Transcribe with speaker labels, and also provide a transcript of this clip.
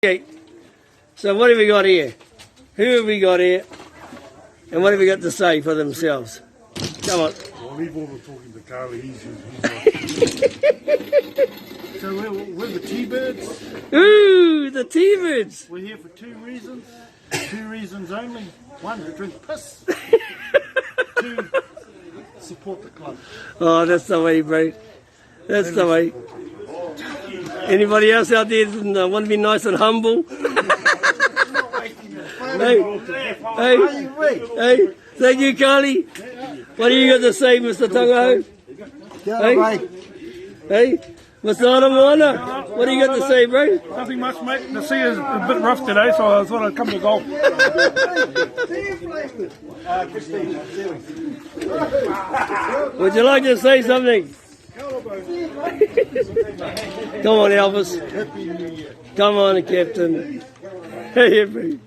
Speaker 1: Okay, so what have we got here? Who have we got here? And what have we got to say for themselves? Come on.
Speaker 2: Well, leave all the talking to Carly. So we're the T-Birds.
Speaker 1: Ooh, the T-Birds.
Speaker 2: We're here for two reasons. Two reasons only. One, to drink piss. Two, support the club.
Speaker 1: Oh, that's the way, bro. That's the way. Anybody else out there that want to be nice and humble? Hey, thank you, Carly. What do you got to say, Mr. Tangaho? Hey, Mr. Aramana, what do you got to say, bro?
Speaker 3: Nothing much, mate. The sea is a bit rough today, so I thought I'd come to golf.
Speaker 1: Would you like to say something? Come on, Elvis. Come on, Captain. Hey, everybody.